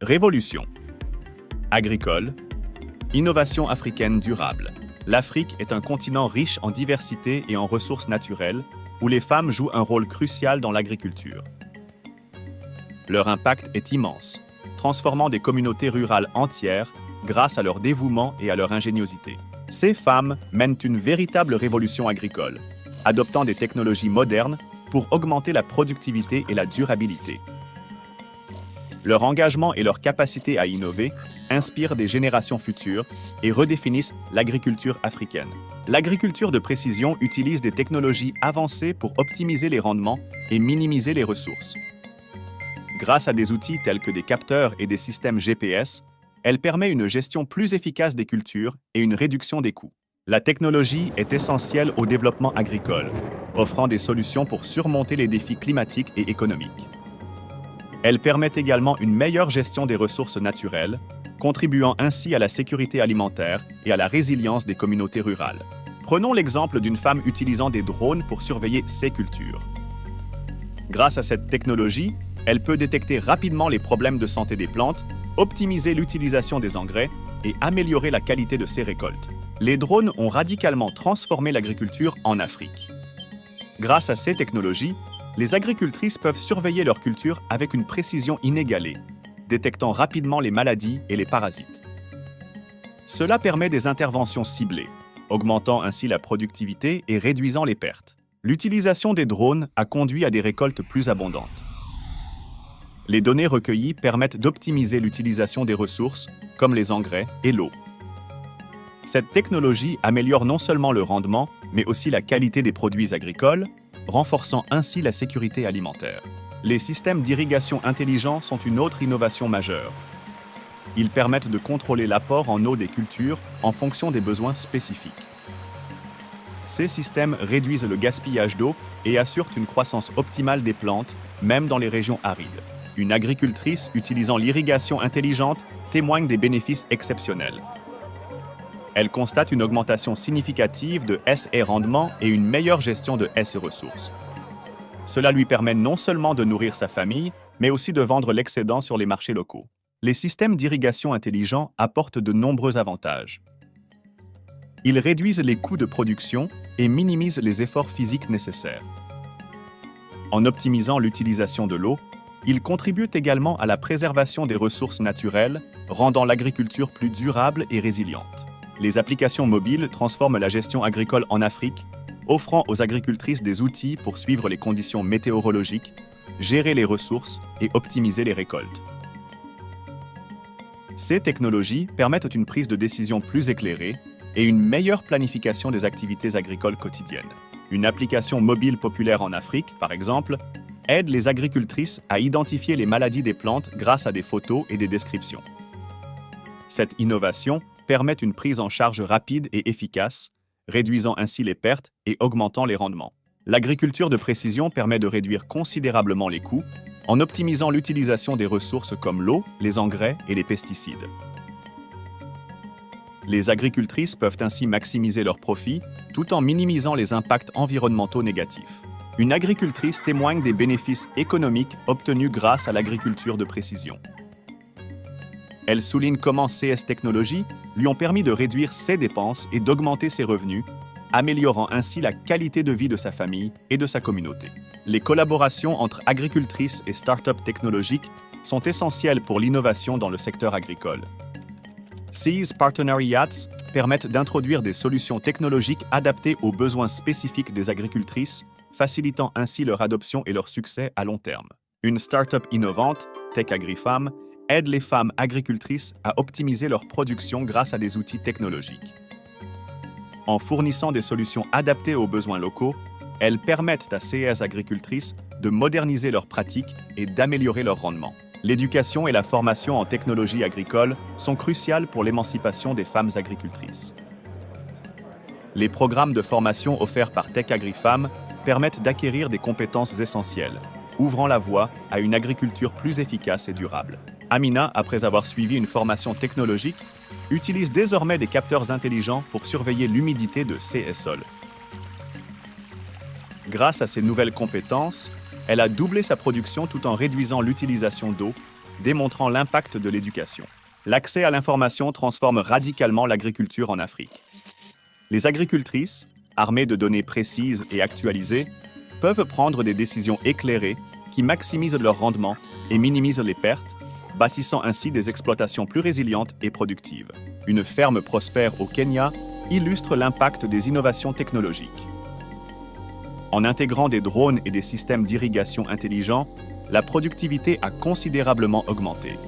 Révolution agricole, innovation africaine durable. L'Afrique est un continent riche en diversité et en ressources naturelles, où les femmes jouent un rôle crucial dans l'agriculture. Leur impact est immense, transformant des communautés rurales entières grâce à leur dévouement et à leur ingéniosité. Ces femmes mènent une véritable révolution agricole, adoptant des technologies modernes pour augmenter la productivité et la durabilité. Leur engagement et leur capacité à innover inspirent des générations futures et redéfinissent l'agriculture africaine. L'agriculture de précision utilise des technologies avancées pour optimiser les rendements et minimiser les ressources. Grâce à des outils tels que des capteurs et des systèmes GPS, elle permet une gestion plus efficace des cultures et une réduction des coûts. La technologie est essentielle au développement agricole, offrant des solutions pour surmonter les défis climatiques et économiques. Elle permet également une meilleure gestion des ressources naturelles, contribuant ainsi à la sécurité alimentaire et à la résilience des communautés rurales. Prenons l'exemple d'une femme utilisant des drones pour surveiller ses cultures. Grâce à cette technologie, elle peut détecter rapidement les problèmes de santé des plantes, optimiser l'utilisation des engrais et améliorer la qualité de ses récoltes. Les drones ont radicalement transformé l'agriculture en Afrique. Grâce à ces technologies, les agricultrices peuvent surveiller leur culture avec une précision inégalée, détectant rapidement les maladies et les parasites. Cela permet des interventions ciblées, augmentant ainsi la productivité et réduisant les pertes. L'utilisation des drones a conduit à des récoltes plus abondantes. Les données recueillies permettent d'optimiser l'utilisation des ressources, comme les engrais et l'eau. Cette technologie améliore non seulement le rendement, mais aussi la qualité des produits agricoles, renforçant ainsi la sécurité alimentaire. Les systèmes d'irrigation intelligents sont une autre innovation majeure. Ils permettent de contrôler l'apport en eau des cultures en fonction des besoins spécifiques. Ces systèmes réduisent le gaspillage d'eau et assurent une croissance optimale des plantes, même dans les régions arides. Une agricultrice utilisant l'irrigation intelligente témoigne des bénéfices exceptionnels. Elle constate une augmentation significative de S et rendement et une meilleure gestion de S et ressources. Cela lui permet non seulement de nourrir sa famille, mais aussi de vendre l'excédent sur les marchés locaux. Les systèmes d'irrigation intelligents apportent de nombreux avantages. Ils réduisent les coûts de production et minimisent les efforts physiques nécessaires. En optimisant l'utilisation de l'eau, ils contribuent également à la préservation des ressources naturelles, rendant l'agriculture plus durable et résiliente. Les applications mobiles transforment la gestion agricole en Afrique, offrant aux agricultrices des outils pour suivre les conditions météorologiques, gérer les ressources et optimiser les récoltes. Ces technologies permettent une prise de décision plus éclairée et une meilleure planification des activités agricoles quotidiennes. Une application mobile populaire en Afrique, par exemple, aide les agricultrices à identifier les maladies des plantes grâce à des photos et des descriptions. Cette innovation permet une prise en charge rapide et efficace, réduisant ainsi les pertes et augmentant les rendements. L'agriculture de précision permet de réduire considérablement les coûts en optimisant l'utilisation des ressources comme l'eau, les engrais et les pesticides. Les agricultrices peuvent ainsi maximiser leurs profits tout en minimisant les impacts environnementaux négatifs. Une agricultrice témoigne des bénéfices économiques obtenus grâce à l'agriculture de précision. Elle souligne comment CS Technologies lui ont permis de réduire ses dépenses et d'augmenter ses revenus, améliorant ainsi la qualité de vie de sa famille et de sa communauté. Les collaborations entre agricultrices et start-up technologiques sont essentielles pour l'innovation dans le secteur agricole. Ces partenariats permettent d'introduire des solutions technologiques adaptées aux besoins spécifiques des agricultrices, facilitant ainsi leur adoption et leur succès à long terme. Une start-up innovante, Tech AgriFem, aide les femmes agricultrices à optimiser leur production grâce à des outils technologiques. En fournissant des solutions adaptées aux besoins locaux, elles permettent à ces agricultrices de moderniser leurs pratiques et d'améliorer leur rendement. L'éducation et la formation en technologie agricole sont cruciales pour l'émancipation des femmes agricultrices. Les programmes de formation offerts par Tech AgriFem permettent d'acquérir des compétences essentielles, ouvrant la voie à une agriculture plus efficace et durable. Amina, après avoir suivi une formation technologique, utilise désormais des capteurs intelligents pour surveiller l'humidité de ses sols. Grâce à ces nouvelles compétences, elle a doublé sa production tout en réduisant l'utilisation d'eau, démontrant l'impact de l'éducation. L'accès à l'information transforme radicalement l'agriculture en Afrique. Les agricultrices, armées de données précises et actualisées, peuvent prendre des décisions éclairées qui maximisent leur rendement et minimisent les pertes, bâtissant ainsi des exploitations plus résilientes et productives. Une ferme prospère au Kenya illustre l'impact des innovations technologiques. En intégrant des drones et des systèmes d'irrigation intelligents, la productivité a considérablement augmenté.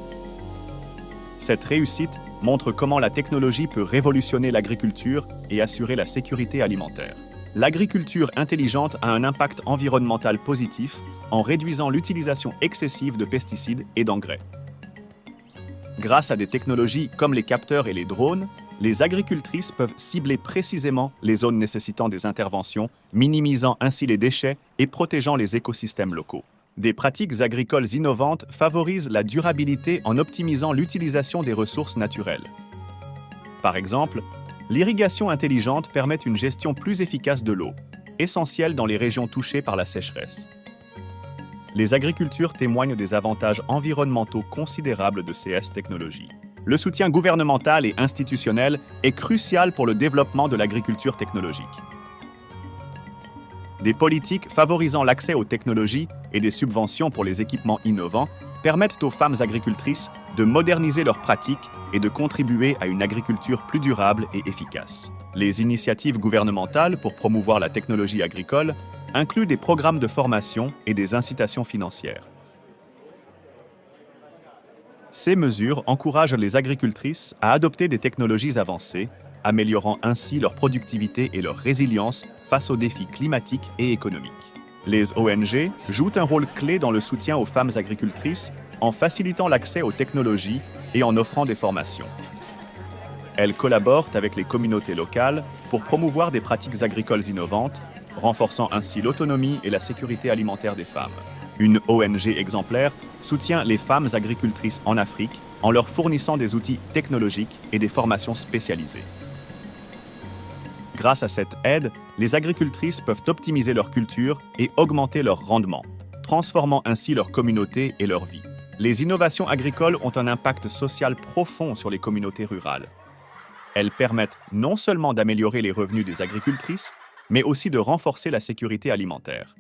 Cette réussite montre comment la technologie peut révolutionner l'agriculture et assurer la sécurité alimentaire. L'agriculture intelligente a un impact environnemental positif en réduisant l'utilisation excessive de pesticides et d'engrais. Grâce à des technologies comme les capteurs et les drones, les agricultrices peuvent cibler précisément les zones nécessitant des interventions, minimisant ainsi les déchets et protégeant les écosystèmes locaux. Des pratiques agricoles innovantes favorisent la durabilité en optimisant l'utilisation des ressources naturelles. Par exemple, l'irrigation intelligente permet une gestion plus efficace de l'eau, essentielle dans les régions touchées par la sécheresse. Les agricultures témoignent des avantages environnementaux considérables de ces technologies. Le soutien gouvernemental et institutionnel est crucial pour le développement de l'agriculture technologique. Des politiques favorisant l'accès aux technologies et des subventions pour les équipements innovants permettent aux femmes agricultrices de moderniser leurs pratiques et de contribuer à une agriculture plus durable et efficace. Les initiatives gouvernementales pour promouvoir la technologie agricole incluent des programmes de formation et des incitations financières. Ces mesures encouragent les agricultrices à adopter des technologies avancées, améliorant ainsi leur productivité et leur résilience face aux défis climatiques et économiques. Les ONG jouent un rôle clé dans le soutien aux femmes agricultrices en facilitant l'accès aux technologies et en offrant des formations. Elles collaborent avec les communautés locales pour promouvoir des pratiques agricoles innovantes, renforçant ainsi l'autonomie et la sécurité alimentaire des femmes. Une ONG exemplaire soutient les femmes agricultrices en Afrique en leur fournissant des outils technologiques et des formations spécialisées. Grâce à cette aide, les agricultrices peuvent optimiser leur culture et augmenter leur rendement, transformant ainsi leur communauté et leur vie. Les innovations agricoles ont un impact social profond sur les communautés rurales. Elles permettent non seulement d'améliorer les revenus des agricultrices, mais aussi de renforcer la sécurité alimentaire.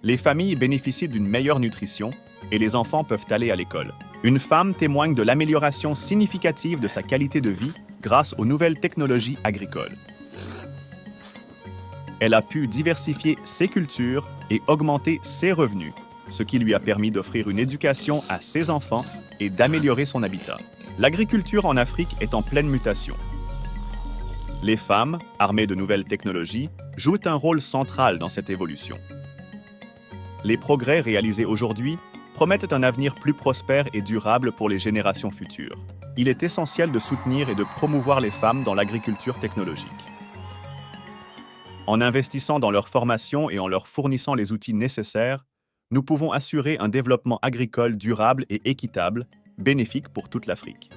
Les familles bénéficient d'une meilleure nutrition et les enfants peuvent aller à l'école. Une femme témoigne de l'amélioration significative de sa qualité de vie grâce aux nouvelles technologies agricoles. Elle a pu diversifier ses cultures et augmenter ses revenus, ce qui lui a permis d'offrir une éducation à ses enfants et d'améliorer son habitat. L'agriculture en Afrique est en pleine mutation. Les femmes, armées de nouvelles technologies, jouent un rôle central dans cette évolution. Les progrès réalisés aujourd'hui promettent un avenir plus prospère et durable pour les générations futures. Il est essentiel de soutenir et de promouvoir les femmes dans l'agriculture technologique. En investissant dans leur formation et en leur fournissant les outils nécessaires, nous pouvons assurer un développement agricole durable et équitable, bénéfique pour toute l'Afrique.